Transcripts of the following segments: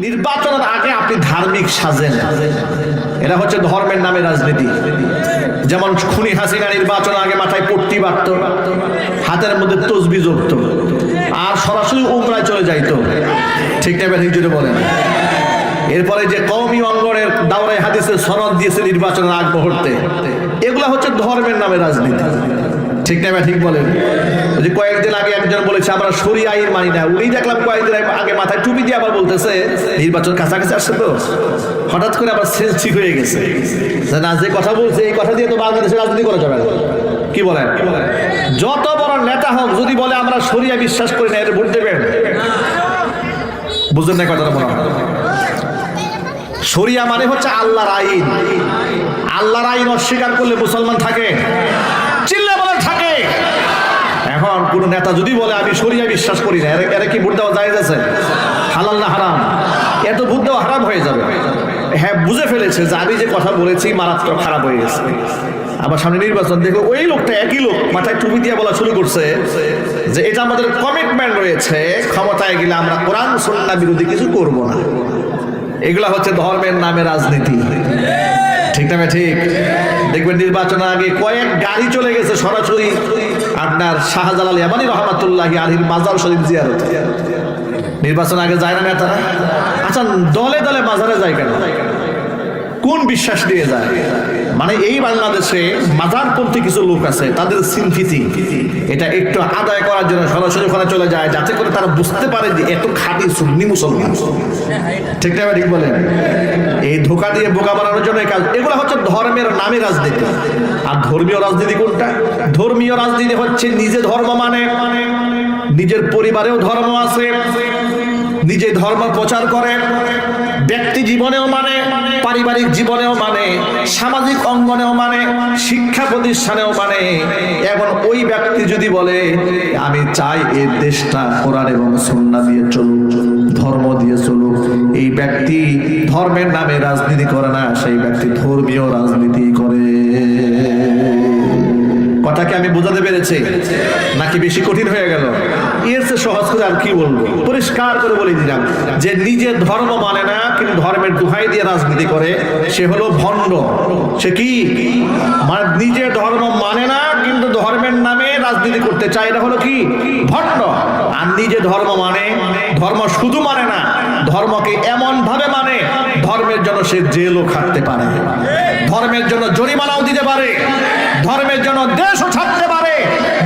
নির্বাচনের আগে আপনি ধার্মিক সাজেন, এটা হচ্ছে ধর্মের নামে রাজনীতি। যেমন খুনি হাসিনা নির্বাচনের আগে মাথায় পট্টি বাঁধত, হাতের মধ্যে তসবি জপত, আর সরাসরি উমরায় চলে যাইতো। ঠিক না ঠিক যদি বলেন। এরপরে যে কওমি অঙ্গনের দাওরায়ে হাদিসের সনদ দিয়েছে নির্বাচনের আগ মুহূর্তে, এগুলা হচ্ছে ধর্মের নামে রাজনীতি। ঠিক না ঠিক বলেন। যে কয়েকদিন আগে একজন বলেছে আমরা শরিয়া আইন মানি না, উনি দেখলাম কয়েকদিন আগে মাথায় টুপি দিয়ে আবার বলতেছে নির্বাচন কাছাকাছি আসছে, তো হঠাৎ করে আবার সেন্স ঠিক হয়ে গেছে না, যে কথা বলছে এই কথা দিয়ে তো বাংলাদেশে রাজনীতি করা যাবে না। কি বলেন? যত বড় নেতা হোক যদি বলে আমরা শরিয়া বিশ্বাস করি না, এর ভোট দেবেন? বুঝলেন না কথাটা? মনে হয় শরিয়া মানে হচ্ছে আল্লাহর আইন। আল্লাহর আইন অস্বীকার করলে মুসলমান থাকে? চিল্লা বলে থাকে। এখন কোন নেতা যদি বলে আমি শরিয়া বিশ্বাস করি না, এরা কি ভোট দেওয়া জায়েজ আছে? হালাল না হারাম? এত ভোট দেওয়া হারাম হয়ে যাবে। হ্যাঁ, বুঝে ফেলেছে যে আমি যে কথা বলেছি মারাত্মক খারাপ হয়ে গেছে। আবার সামনে নির্বাচন, দেখো ওই লোকটা, একই লোক মাথায় টুপি দিয়ে বলা শুরু করছে যে এটা আমাদের কমিটমেন্ট রয়েছে, ক্ষমতায় গেলে আমরা কোরআন সুন্নাহ বিরোধী কিছু করব না। এগুলা হচ্ছে ধর্মের নামে রাজনীতি। ঠিক না ঠিক? দেখবেন নির্বাচনের আগে কয়েক গাড়ি চলে গেছে সরাসরি আপনার শাহজালাল ইয়ামানী রহমাতুল্লাহি আলাইহির মাজার শরীফ জিয়ারত। নির্বাচন আগে যায় না নেতারা? আচ্ছা, দলে দলে মাজারে যায় কেন? কোন বিশ্বাস দিয়ে যায়? মানে এই বাংলাদেশে মাজারপন্থী কিছু লোক আছে, তাদের সিম্পিতি এটা একটু আদায় করার জন্য সরাসরি ওখানে চলে যায়, যাতে করে তারা বুঝতে পারে যে এত খাঁটি সুন্নি মুসলমান। ঠিক না ঠিক বলেন? এই ধোঁকা দিয়ে বোকা বানানোর জন্য এই কাজ। এগুলো হচ্ছে ধর্মের নামে রাজনীতি। আর ধর্মীয় রাজনীতি কোনটা? ধর্মীয় রাজনীতি হচ্ছে নিজে ধর্ম মানে, নিজের পরিবারেও ধর্ম আছে, নিজে ধর্ম প্রচার করে, ব্যক্তি জীবনেও মানে, পারিবারিক জীবনেও মানে, সামাজিক অঙ্গনেও মানে, শিক্ষা প্রতিষ্ঠানেও মানে। এখন ওই ব্যক্তি যদি বলে আমি চাই এই দেশটা কোরআন এবং সুন্নাহ দিয়ে চলুক, ধর্ম দিয়ে চলুক, এই ব্যক্তি ধর্মের নামে রাজনীতি করে না, সেই ব্যক্তি ধর্মীয় রাজনীতি করে। কথাকে আমি বোঝাতে পেরেছি নাকি বেশি কঠিন হয়ে গেল? এর চেয়ে সহজ করে আর কি বলবো? পরিষ্কার করে বলে দিলাম যে নিজের ধর্ম মানে না কিন্তু ধর্মের দোহাই দিয়ে রাজনীতি করে, সে হলো ভণ্ড। সে কি মানে নিজের ধর্ম মানে না কিন্তু ধর্মের নামে রাজনীতি করতে চায়, এটা হলো কি? ভণ্ড। আর নিজে ধর্ম মানে, ধর্ম শুধু মানে না, ধর্মকে এমন ভাবে মানে ধর্মের জন্য সে জেলও খাটতে পারে, ধর্মের জন্য জরিমানাও দিতে পারে, ধর্মের জন্য দেশও ছাড়তে পারে,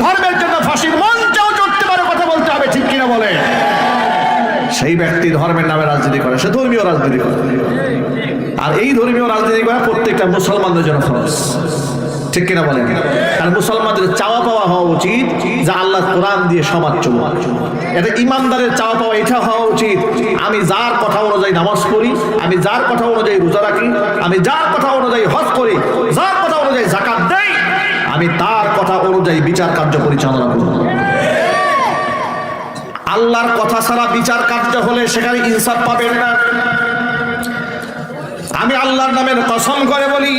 ধর্মের জন্য ফাঁসির মঞ্চেও চড়তে পারে। কথা বলতে হবে, ঠিক কিনা বলে? সেই ব্যক্তি ধর্মের নামে রাজনীতি করে, সে ধর্মীয় রাজনীতি করে। আর এই ধর্মীয় রাজনীতি করা প্রত্যেকটা মুসলমানদের জন্য ফরজ। ঠিক কিনা বলেন? আর মুসলমানদের চাওয়া পাওয়া হওয়া উচিত যে আল্লাহ কোরআন দিয়ে সমাজ চলুক। এটা ইমানদারের চাওয়া পাওয়া এটা হওয়া উচিত। আমি যার কথা অনুযায়ী নামাজ পড়ি, আমি যার কথা অনুযায়ী রোজা রাখি, আমি যার কথা অনুযায়ী হজ করি, যার কথা অনুযায়ী যাকাত দেই, আমি তার কথা অনুযায়ী বিচার কার্য পরিচালনা করব। আল্লাহর কথা ছাড়া বিচার কার্য হলে সেখানে ইনসাফ পাবেন না। আমি আল্লাহর নামের কসম করে বলি,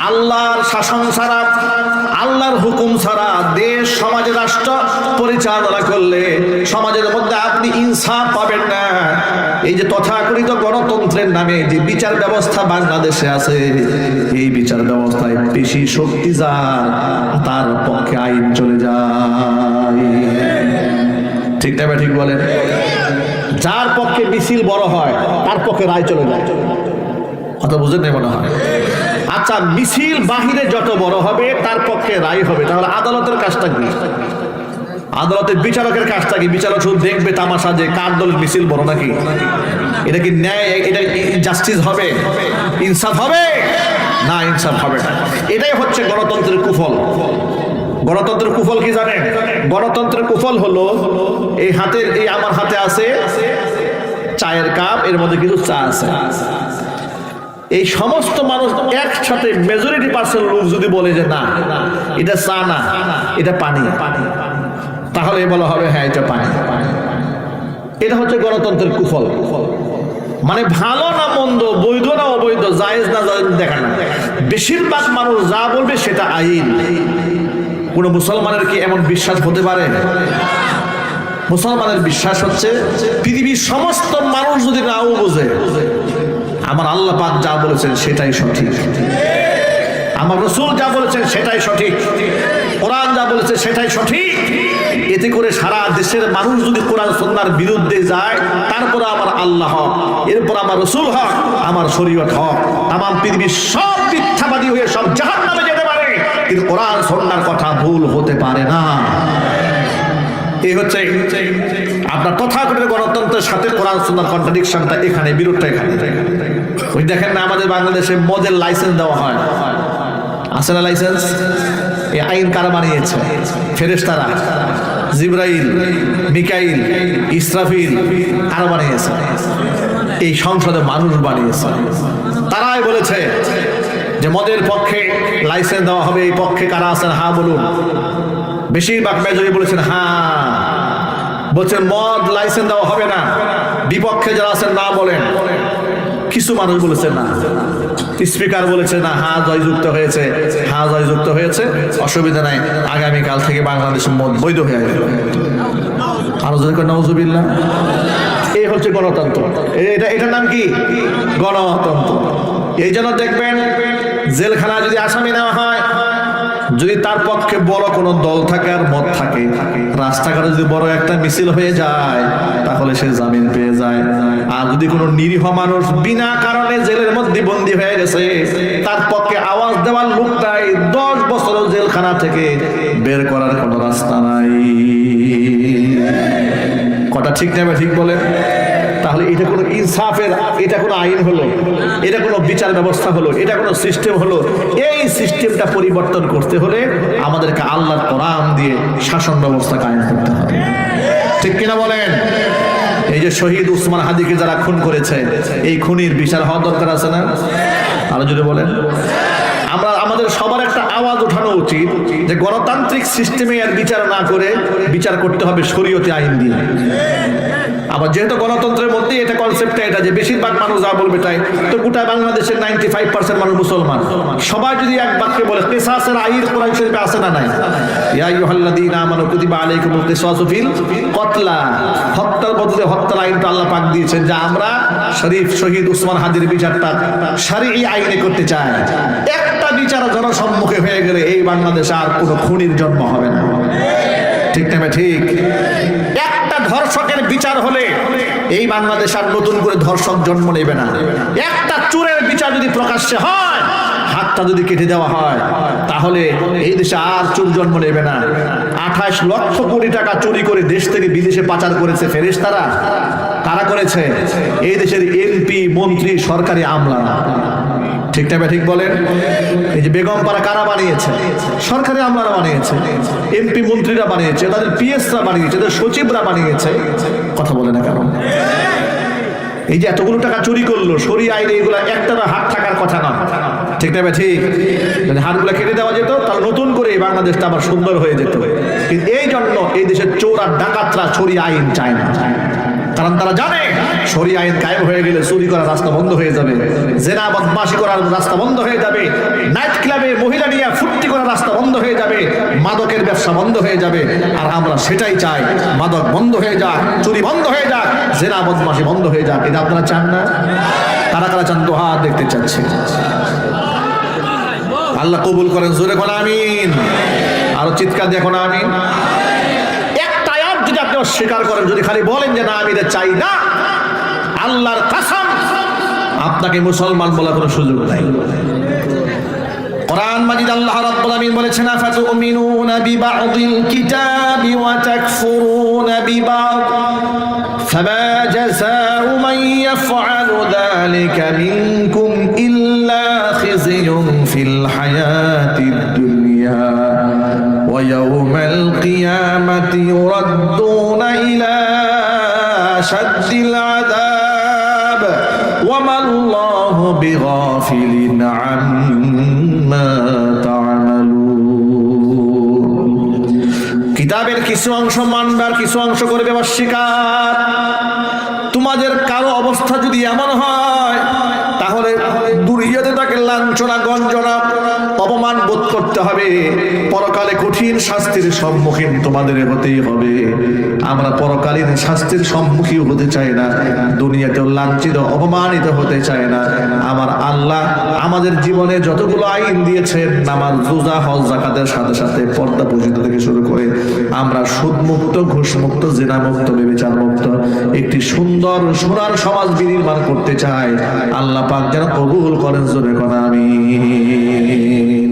আল্লাহর শাসন ছাড়া, আল্লাহর হুকুম ছাড়া দেশ, সমাজ, রাষ্ট্র পরিচালনা করলে সমাজের মধ্যে আপনি ইনসাফ পাবেন না। এই যে তথাকথিত গণতন্ত্রের নামে যে বিচার ব্যবস্থা বাংলাদেশে আছে, এই বিচার ব্যবস্থায় বেশি শক্তি যার, তার পক্ষে আইন চলে যায়। ঠিক না ঠিক বলেন? যার পক্ষে মিছিল বড় হয় তার পক্ষে রায় চলে যায়। কথা বুঝেন না মনে হয়? আচ্ছা, মিছিল বাহিরে যত বড় হবে তার পক্ষে রায় হবে। তাহলে আদালতের কাজটা কি? আদালতের বিচারকের কাজটা কি? বিচারক শুধু দেখবে তামাশা যে কার দলের মিছিল বড় নাকি? এটা কি ন্যায়? এটা জাস্টিস হবে? ইনসাফ হবে না? ইনসাফ হবে না। এটাই হচ্ছে গণতন্ত্রের কুফল। গণতন্ত্রের কুফল কি জানেন? গণতন্ত্রের কুফল হলো এই হাতের, এই আমার হাতে আছে চায়ের কাপ, এর মধ্যে কিছু চা আছে। এই সমস্ত মানুষ একসাথে মেজরিটি পার্সেন্ট লোক যদি বলে যে না এটা চা না, এটা পানি, তাহলে বলা হবে হ্যাঁ এটা পানি। এটা হচ্ছে গণতন্ত্রের কুফল। মানে ভালো না মন্দ, বৈধ না অবৈধ, জায়েজ না জায়েজ দেখা না, বেশিরভাগ মানুষ যা বলবে সেটা আইন। কোন মুসলমানের কি এমন বিশ্বাস হতে পারে? মুসলমানের বিশ্বাস হচ্ছে পৃথিবীর সমস্ত মানুষ যদি নাও আমার আল্লাহ পাক যা বলেছেন সেটাই সঠিক, আমার রাসূল যা বলেছেন সেটাই সঠিক, কোরআন যা বলেছে সেটাই সঠিক। এতে করে সারা দেশের মানুষ যদি কোরআন সুন্নাহর বিরুদ্ধে যায়, তারপর আমার আল্লাহ হক, এরপর আমার রাসূল হক, আমার শরীয়ত হক, তামাম পৃথিবীর সব মিথ্যাবাদী হয়ে সব জাহান্নামে যেতে পারে, কিন্তু কোরআন সুন্নাহর কথা ভুল হতে পারে না। এই হচ্ছে আপনার তথাকথিত গণতন্ত্রের সাথে কোরআন সুন্নাহর কন্ট্রাডিকশনটা এখানে, বিরোধটা এখানে। ওই দেখেন না আমাদের বাংলাদেশে মদের লাইসেন্স দেওয়া হয়, আছে না লাইসেন্স? এই আইন কারা বানিয়েছে? ফেরেশতারা, জিবরাইল, মিকাইল, ইসরাফিল, কারা বানিয়েছে? এই সংসদে মানুষ বানিয়েছে। তারাই বলেছে যে মদের পক্ষে লাইসেন্স দেওয়া হবে। এই পক্ষে কারা আছেন হ্যাঁ বলুন। বেশিরভাগ মেজরিটি বলেছেন হ্যাঁ, বলছেন মদ লাইসেন্স দেওয়া হবে না। বিপক্ষে যারা আছেন না বলেন। কিছু মানুষ বলেছে না, স্পিকার বলেছে না, হ্যাঁ জয়যুক্ত হয়েছে, হ্যাঁ জয়যুক্ত হয়েছে, অসুবিধা নাই, আগামীকাল থেকে বাংলাদেশের মদ বৈধ হয়ে গেল। আরো যদি নাউজুবিল্লাহ। এই হচ্ছে গণতন্ত্র। এটার নাম কি? গণতন্ত্র। এই জন্য দেখবেন জেলখানা যদি আসামি নেওয়া হয়, যদি তার পক্ষে বড় কোনো দল থাকে আর মত থাকে, রাস্তাঘাটে যদি বড় একটা মিছিল হয়ে যায়, তাহলে সে জামিন পেয়ে যায়। আর যদি কোনো নিরীহ মানুষ বিনা কারণে জেলের মধ্যে বন্দী হয়ে গেছে, তার পক্ষে আওয়াজ দেওয়ার লোকটাই 10 বছর জেলখানা থেকে বের করার কোনো রাস্তা নাই। কথা ঠিক নেবে ঠিক বলে? তাহলে এটা কোনো ইনসাফের, এটা কোনো আইন হলো, এটা কোনো বিচার ব্যবস্থা হলো, এটা কোনো সিস্টেম হলো? এই সিস্টেমটা পরিবর্তন করতে হলে আমাদেরকে আল্লাহর কোরআন দিয়ে শাসন ব্যবস্থা কায়েম করতে হবে। ঠিক কিনা বলেন? এই যে শহীদ উসমান হাদিকে যারা খুন করেছে, এই খুনির বিচার হওয়া দরকার আছে না? আরো যদি বলেন। আমরা আমাদের সবার একটা আওয়াজ ওঠানো উচিত যে গণতান্ত্রিক সিস্টেমে আর বিচার না করে বিচার করতে হবে শরীয়তে আইন দিয়ে। আবার যেহেতু গণতন্ত্রের মধ্যে এটা কনসেপ্টটা এটা যে বেশিরভাগ মানুষ যা বলবে তাই, তো গোটা বাংলাদেশের 95% মানুষ মুসলমান, সবাই যদি এক বাক্যে বলে কিসাসের আইন কোরআন শরীফে আছে না নাই? ইয়া আইয়ুহাল্লাযীনা আমানু কুতিবা আলাইকুমুল কিসাসু ফিল কতলা, হত্যার বদলে হত্যার আইনটা আল্লাহ পাক দিয়েছেন, যা আমরা শরীফ শহীদ উসমান হাদির বিচারটা শরঈ আইনে করতে চাই। একটা বিচার জনসম্মুখে হয়ে গেলে এই বাংলাদেশে আর কোনো খুনির জন্ম হবে না। ঠিক না ঠিক? একটা ধর্ষকের বিচার হলে এই বাংলাদেশ আর নতুন করে ধর্ষক জন্ম নেবে না। একটা চোরের বিচার যদি প্রকাশ্যে হয়, হাতটা যদি কেটে দেওয়া হয়, তাহলে এই দেশে আর চোর জন্ম নেবে না। 28 লক্ষ কোটি টাকা চুরি করে দেশ থেকে বিদেশে পাচার করেছে ফেরেশতারা। কারা করেছে? এই দেশের এমপি, মন্ত্রী, সরকারি আমলারা। ঠিক না ঠিক বলেন? এই যে বেগমপাড়া কারা বানিয়েছে? সরকারি আমলারা বানিয়েছে, এমপি মন্ত্রীরা বানিয়েছে, তাদের পিএসরা বানিয়েছে, তাদের সচিবরা বানিয়েছে। কথা বলে না কেন? এই যে এতগুলো টাকা চুরি করলো, শরীয়ত আইনে এগুলা একটারও হাত থাকার কথা না। ঠিক না ঠিক? যদি হাতগুলো কেটে দেওয়া যেত, তাহলে নতুন করে এই বাংলাদেশটা আবার সুন্দর হয়ে যেত। কিন্তু এই জন্য এই দেশের চোর আর ডাকাতরা শরীয়ত আইন চায় না। কারণ তারা জানে শরীয়ত আইন কায়েম হয়ে গেলে চুরি করার রাস্তা বন্ধ হয়ে যাবে, জেনা বদমাশি করার রাস্তা বন্ধ হয়ে যাবে, নাইট ক্লাবে মহিলা নিয়ে ফুর্তি করার রাস্তা বন্ধ হয়ে যাবে, মাদকের ব্যবসা বন্ধ হয়ে যাবে। আর আমরা সেটাই চাই, মাদক বন্ধ হয়ে যাক, চুরি বন্ধ হয়ে যাক, জেনা বদমাশি বন্ধ হয়ে যাক। এটা আপনারা চান না? কারা কারা চান? দোয়া দেখতে চাচ্ছে। আল্লাহ কবুল করেন। জোরে কোন আমিন। আরো চিৎকার দিয়ে কোন আমিন। একটা আয়াত যদি আপনি অস্বীকার করেন, যদি খালি বলেন যে না আমি এটা চাই না, আল্লাহর কসম আপনাকে মুসলমান বলার কোনো সুযোগ নাই। কোরআন মাজিদ আল্লাহ রাব্বুল আলামিন বলেছেন আফাতুমিনুনা বিবা'দিল কিতাবি ওয়া তাকফুরুনা বিবা'দ ফামা জাযাউ মান ইয়াফআলু যালিকা মিনকুম ইল্লা খিzyun ফিল হায়াতিদ দুনিয়া ওয়া ইয়াওমাল কিয়ামাতি ইউরাদ্দুনা ইলা আশাদ্দিল আযাব ওয়া মাল্লাহু বিগাফিলিন আম্মা তা'মালুন। কিতাবের কিছু অংশ মানবে আর কিছু অংশ করবে অস্বীকার। তোমাদের কারো অবস্থা যদি এমন হয়, তাহলে দুনিয়াতে তাকে লাঞ্ছনা, গঞ্জনা, অপমান বোধ করতে হবে, পরকালে কঠিন শাস্তির সম্মুখীন তোমাদের হতেই হবে। আমরা পরকালীন শাস্তির সম্মুখীন হতে চাই না, দুনিয়াতেও লাঞ্ছিত অপমানিত হতে চাই না। আমার আল্লাহ আমাদের জীবনে যতগুলো আইন দিয়েছেন, নামাজ, রোজা, হজ, যাকাতের সাথে সাথে পর্দা পর্যন্ত থেকে শুরু করে আমরা সুদ মুক্ত, ঘুষ মুক্ত, জিনা মুক্ত, ব্যভিচার মুক্ত একটি সুন্দর সোনার সমাজ বিনির্মাণ করতে চাই। আল্লাহ পাক যেন কবুল করেন, জোরে কোন আমিন।